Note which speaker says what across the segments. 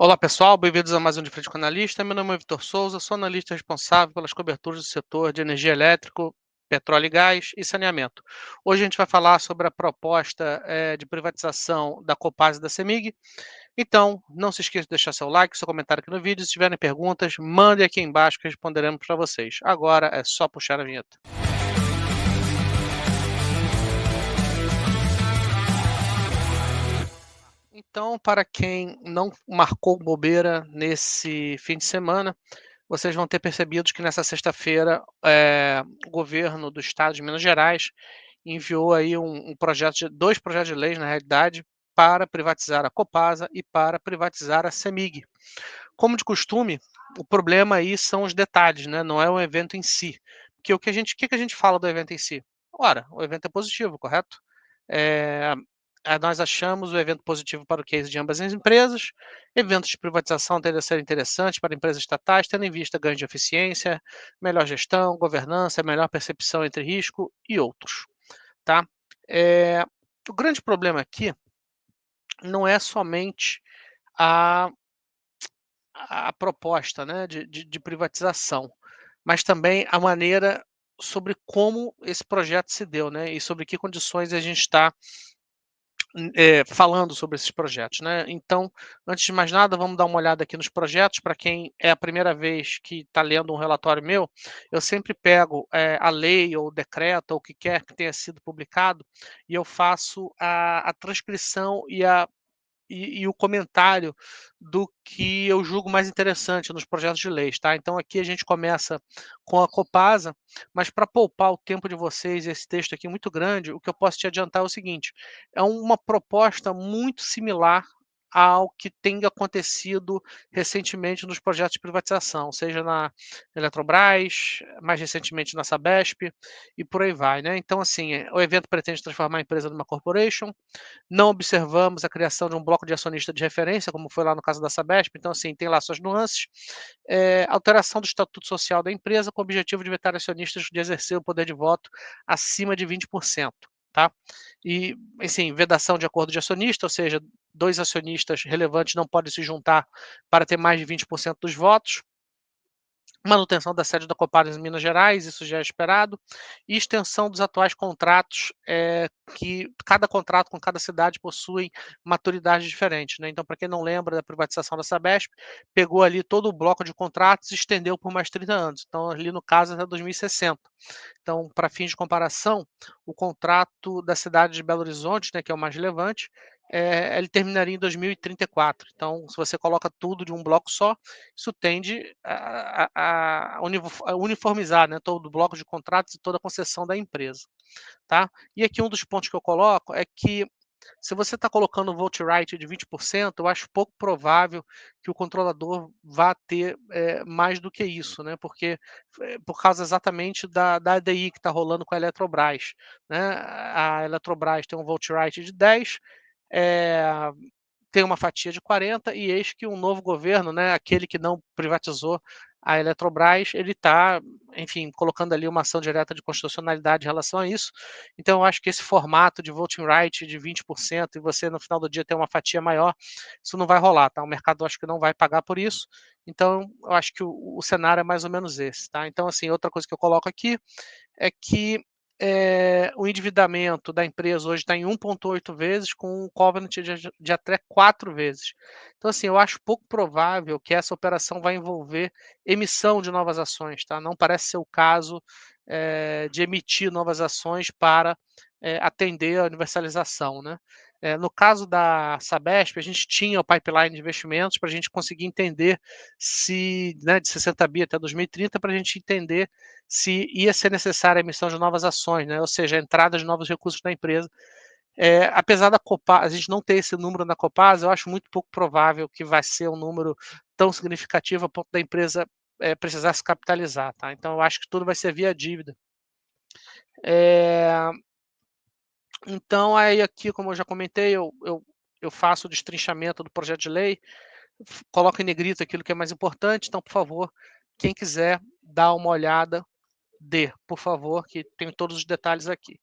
Speaker 1: Olá pessoal, bem-vindos a mais um De Frente com o Analista. Meu nome é Vitor Souza, sou analista responsável pelas coberturas do setor de energia elétrica, petróleo e gás e saneamento. Hoje a gente vai falar sobre a proposta de privatização da Copasa e da CEMIG. Então, não se esqueça de deixar seu like, seu comentário aqui no vídeo. Se tiverem perguntas, mandem aqui embaixo que responderemos para vocês. Agora é só puxar a vinheta. Então, para quem não marcou bobeira nesse fim de semana, vocês vão ter percebido que nessa sexta-feira, o governo do estado de Minas Gerais enviou aí um projeto de 2 projetos de leis, na realidade, para privatizar a Copasa e para privatizar a CEMIG. Como de costume, o problema aí são os detalhes, né, não é o evento em si. Porque o que a gente fala do evento em si? Ora, o evento é positivo, correto? Eh, nós achamos o evento positivo para o case de ambas as empresas. Eventos de privatização tendem a ser interessantes para empresas estatais, tendo em vista ganho de eficiência, melhor gestão, governança, melhor percepção entre risco e outros, tá? Eh, o grande problema aqui não é somente a a proposta, né, de privatização, mas também a maneira sobre como esse projeto se deu, né, e sobre que condições a gente está falando sobre esses projetos, né. Então, antes de mais nada, vamos dar uma olhada aqui nos projetos. Para quem é a primeira vez que está lendo um relatório meu, eu sempre pego, a lei ou o decreto ou o que quer que tenha sido publicado, e eu faço a transcrição e o comentário do que eu julgo mais interessante nos projetos de leis, tá? Então aqui a gente começa com a Copasa, mas para poupar o tempo de vocês, esse texto aqui é muito grande, o que eu posso te adiantar é o seguinte: é uma proposta muito similar ao que tem acontecido recentemente nos projetos de privatização, seja na Eletrobras, mais recentemente na Sabesp e por aí vai, né? Então, assim, o evento pretende transformar a empresa numa corporation. Não observamos a criação de um bloco de acionista de referência, como foi lá no caso da Sabesp, então, assim, tem lá suas nuances. Alteração do estatuto social da empresa com o objetivo de vetar acionistas de exercer o poder de voto acima de 20%, tá? E, assim, vedação de acordo de acionista, ou seja, 2 acionistas relevantes não podem se juntar para ter mais de 20% dos votos. Manutenção da sede da Copasa em Minas Gerais, isso já é esperado, e extensão dos atuais contratos, que cada contrato com cada cidade possui maturidade diferente, né. Então, para quem não lembra da privatização da Sabesp, pegou ali todo o bloco de contratos e estendeu por mais 30 anos, então ali no caso até 2060. Então, para fins de comparação, o contrato da cidade de Belo Horizonte, né, que é o mais relevante, ele terminaria em 2034. Então, se você coloca tudo de um bloco só, isso tende a uniformizar, né, todo o bloco de contratos e toda a concessão da empresa, tá? E aqui um dos pontos que eu coloco é que se você está colocando o vote right de 20%, eu acho pouco provável que o controlador vá ter mais do que isso, né? Porque por causa exatamente da ADI que está rolando com a Eletrobras, né? A Eletrobras tem um vote right de 10, eh, tem uma fatia de 40 e eis que um novo governo, né, aquele que não privatizou a Eletrobras, ele está, enfim, colocando ali uma ação direta de constitucionalidade em relação a isso. Então eu acho que esse formato de voting right de 20% e você no final do dia ter uma fatia maior, isso não vai rolar, tá? O mercado eu acho que não vai pagar por isso. Então eu acho que o cenário é mais ou menos esse, tá? Então, assim, outra coisa que eu coloco aqui é que o endividamento da empresa hoje está em 1,8 vezes, com um covenant de até 4 vezes. Então, assim, eu acho pouco provável que essa operação vai envolver emissão de novas ações, tá? Não parece ser o caso de emitir novas ações para atender a universalização, né? No caso da Sabesp, a gente tinha o pipeline de investimentos para a gente conseguir entender se, né, de 60 bi até 2030, para a gente entender se ia ser necessária a emissão de novas ações, né? Ou seja, a entrada de novos recursos na empresa. Apesar da Copasa, a gente não ter esse número na Copasa, eu acho muito pouco provável que vai ser um número tão significativo a ponto da empresa precisar se capitalizar, tá? Então eu acho que tudo vai ser via dívida. É, então aí aqui, como eu já comentei, eu faço o destrinchamento do projeto de lei, coloco em negrito aquilo que é mais importante. Então, por favor, quem quiser dar uma olhada, dê, por favor, que tem todos os detalhes aqui.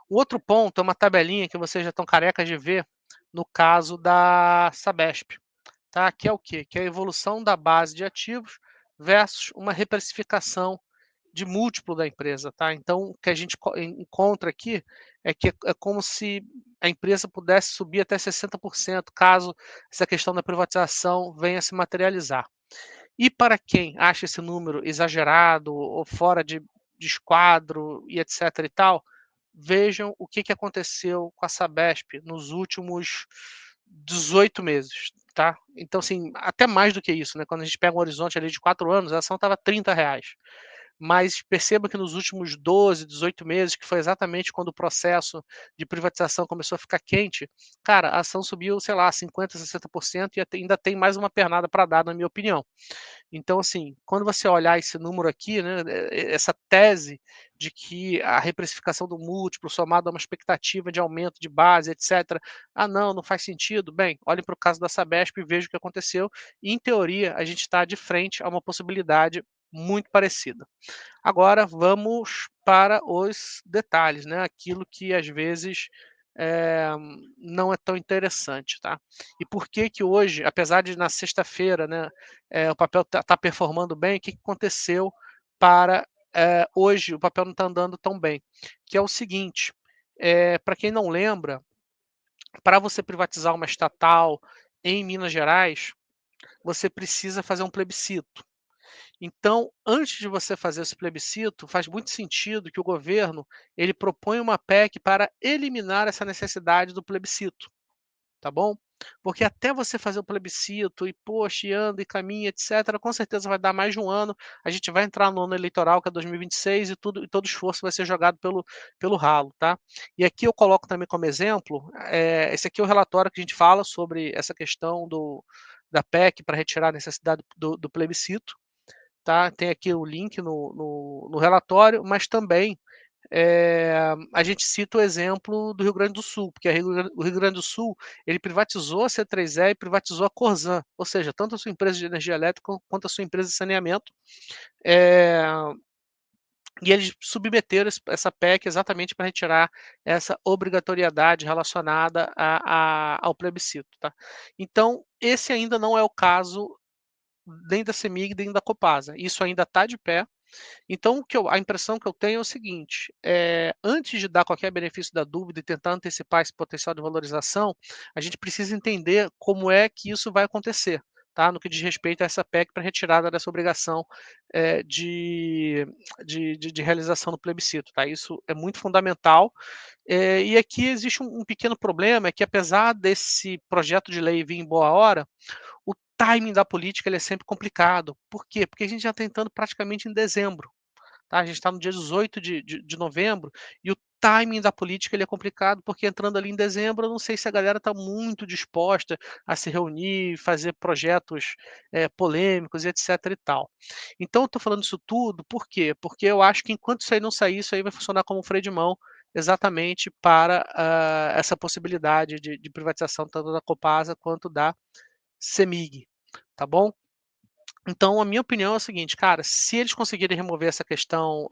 Speaker 1: O outro ponto é uma tabelinha que vocês já estão carecas de ver no caso da Sabesp, tá? Que é o quê? Que é a evolução da base de ativos versus uma reprecificação de múltiplo da empresa, tá? Então, o que a gente encontra aqui é que é como se a empresa pudesse subir até 60% caso essa questão da privatização venha a se materializar. E para quem acha esse número exagerado ou fora de esquadro e etc e tal, vejam o que aconteceu com a Sabesp nos últimos 18 meses, tá? Então, assim, até mais do que isso, né? Quando a gente pega um horizonte ali de 4 anos, a ação estava R$ 30. Mas perceba que nos últimos 12, 18 meses, que foi exatamente quando o processo de privatização começou a ficar quente, cara, a ação subiu, sei lá, 50%, 60% e ainda tem mais uma pernada para dar, na minha opinião. Então, assim, quando você olhar esse número aqui, né, essa tese de que a reprecificação do múltiplo somado a uma expectativa de aumento de base, etc. Ah, não, não faz sentido. Bem, olhem para o caso da Sabesp e vejam o que aconteceu. E, em teoria, a gente está de frente a uma possibilidade muito parecida. Agora vamos para os detalhes, né? Aquilo que às vezes eh, não é tão interessante, tá? E por que que hoje, apesar de na sexta-feira, né, o papel tá performando bem, o que que aconteceu para hoje o papel não está andando tão bem? Que é o seguinte, para quem não lembra, para você privatizar uma estatal em Minas Gerais, você precisa fazer um plebiscito. Então, antes de você fazer esse plebiscito, faz muito sentido que o governo ele proponha uma PEC para eliminar essa necessidade do plebiscito, tá bom? Porque até você fazer o plebiscito e, poxa, e anda e caminha, etc., com certeza vai dar mais de um ano. A gente vai entrar no ano eleitoral, que é 2026, e todo esforço vai ser jogado pelo ralo, tá? E aqui eu coloco também como exemplo, esse aqui é o relatório que a gente fala sobre essa questão da PEC para retirar a necessidade do plebiscito, tá? Tem aqui o link no relatório, mas também a gente cita o exemplo do Rio Grande do Sul, porque o Rio Grande do Sul ele privatizou a C3E e privatizou a Corzan, ou seja, tanto a sua empresa de energia elétrica quanto a sua empresa de saneamento, é, e eles submeteram essa PEC exatamente para retirar essa obrigatoriedade relacionada ao plebiscito. Tá? Então, esse ainda não é o caso nem da CEMIG, nem da Copasa. Isso ainda está de pé. Então, a impressão que eu tenho é o seguinte: antes de dar qualquer benefício da dúvida e tentar antecipar esse potencial de valorização, a gente precisa entender como é que isso vai acontecer. Tá, no que diz respeito a essa PEC para retirada dessa obrigação de realização do plebiscito. Tá? Isso é muito fundamental. E aqui existe um pequeno problema, é que apesar desse projeto de lei vir em boa hora, o timing da política ele é sempre complicado. Por quê? Porque a gente já está entrando praticamente em dezembro. Tá? A gente está no dia 18 de novembro e o timing da política ele é complicado, porque entrando ali em dezembro, eu não sei se a galera está muito disposta a se reunir, fazer projetos polêmicos e etc. e tal. Então, eu estou falando isso tudo, por quê? Porque eu acho que enquanto isso aí não sair, isso aí vai funcionar como um freio de mão exatamente para essa possibilidade de privatização tanto da Copasa quanto da CEMIG, tá bom? Então, a minha opinião é o seguinte, cara, se eles conseguirem remover essa questão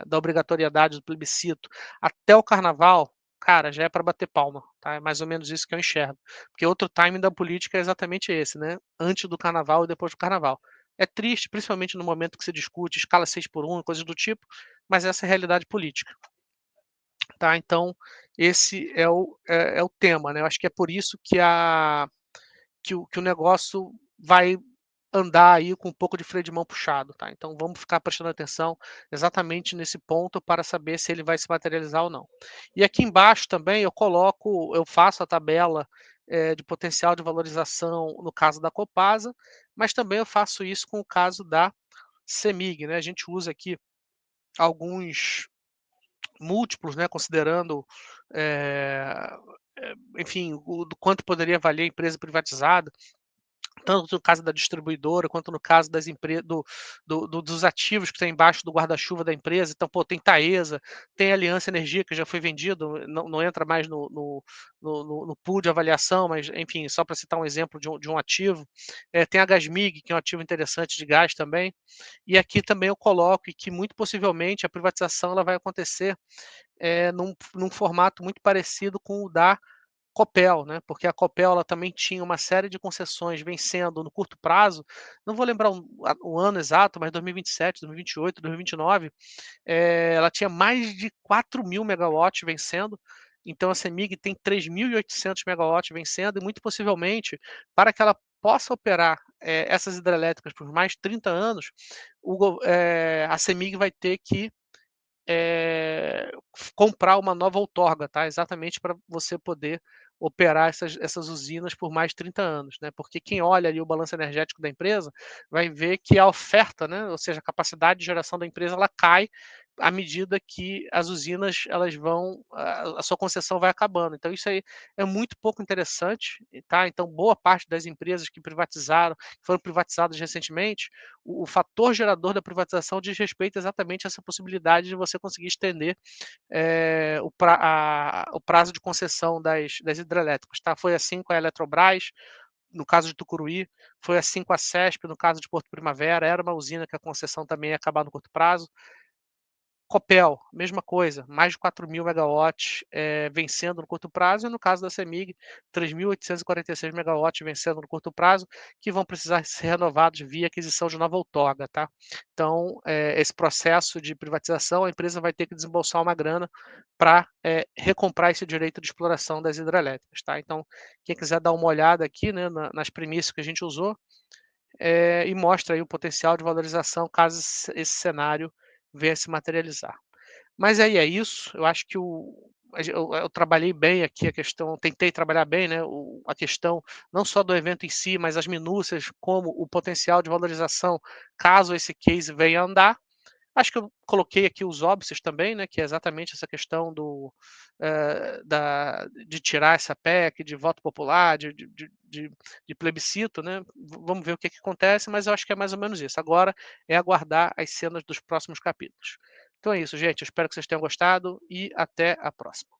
Speaker 1: da obrigatoriedade do plebiscito até o carnaval, cara, já é para bater palma, tá? É mais ou menos isso que eu enxergo. Porque outro timing da política é exatamente esse, né? Antes do carnaval e depois do carnaval. É triste, principalmente no momento que se discute escala 6 por 1, coisas do tipo, mas essa é a realidade política, tá? Então, esse é o tema, né? Eu acho que é por isso que o negócio vai andar aí com um pouco de freio de mão puxado, tá? Então vamos ficar prestando atenção exatamente nesse ponto para saber se ele vai se materializar ou não. E aqui embaixo também eu faço a tabela de potencial de valorização no caso da Copasa, mas também eu faço isso com o caso da CEMIG, né? A gente usa aqui alguns múltiplos, né? Considerando eh, enfim, do quanto poderia valer a empresa privatizada, tanto no caso da distribuidora, quanto no caso das empresas dos ativos que tem embaixo do guarda-chuva da empresa. Então, pô, tem Taesa, tem Aliança Energia, que já foi vendido, não entra mais no pool de avaliação, mas, enfim, só para citar um exemplo de um ativo. Tem a Gasmig, que é um ativo interessante de gás também. E aqui também eu coloco que, muito possivelmente, a privatização ela vai acontecer num formato muito parecido com o da Copel, né, porque a Copel ela também tinha uma série de concessões vencendo no curto prazo, não vou lembrar o ano exato, mas 2027, 2028, 2029, ela tinha mais de 4.000 megawatts vencendo, então a CEMIG tem 3.800 megawatts vencendo e muito possivelmente, para que ela possa operar, essas hidrelétricas por mais 30 anos, a CEMIG vai ter que comprar uma nova outorga, tá? Exatamente para você poder operar essas usinas por mais de 30 anos, né? Porque quem olha ali o balanço energético da empresa vai ver que a oferta, né, ou seja, a capacidade de geração da empresa, ela cai à medida que as usinas elas vão a sua concessão vai acabando. Então isso aí é muito pouco interessante, tá? Então boa parte das empresas que privatizaram, que foram privatizadas recentemente, o fator gerador da privatização diz respeito exatamente a essa possibilidade de você conseguir estender o prazo de concessão das hidrelétricas, tá? Foi assim com a Eletrobras, no caso de Tucuruí, foi assim com a CESP, no caso de Porto Primavera, era uma usina que a concessão também ia acabar no curto prazo. Copel, mesma coisa, mais de 4.000 megawatts vencendo no curto prazo, e no caso da CEMIG, 3.846 megawatts vencendo no curto prazo, que vão precisar ser renovados via aquisição de nova outorga, tá? Então, esse processo de privatização, a empresa vai ter que desembolsar uma grana para recomprar esse direito de exploração das hidrelétricas, tá? Então, quem quiser dar uma olhada aqui, né, nas premissas que a gente usou, e mostra aí o potencial de valorização caso esse cenário venha a se materializar. Mas aí é isso, eu acho que eu trabalhei bem aqui a questão, tentei trabalhar bem, né, a questão não só do evento em si, mas as minúcias, como o potencial de valorização caso esse case venha a andar. Acho que eu coloquei aqui os óbices também, né, que é exatamente essa questão de tirar essa PEC, de voto popular, de plebiscito, né? Vamos ver o que, que acontece, mas eu acho que é mais ou menos isso. Agora é aguardar as cenas dos próximos capítulos. Então é isso, gente. Eu espero que vocês tenham gostado e até a próxima.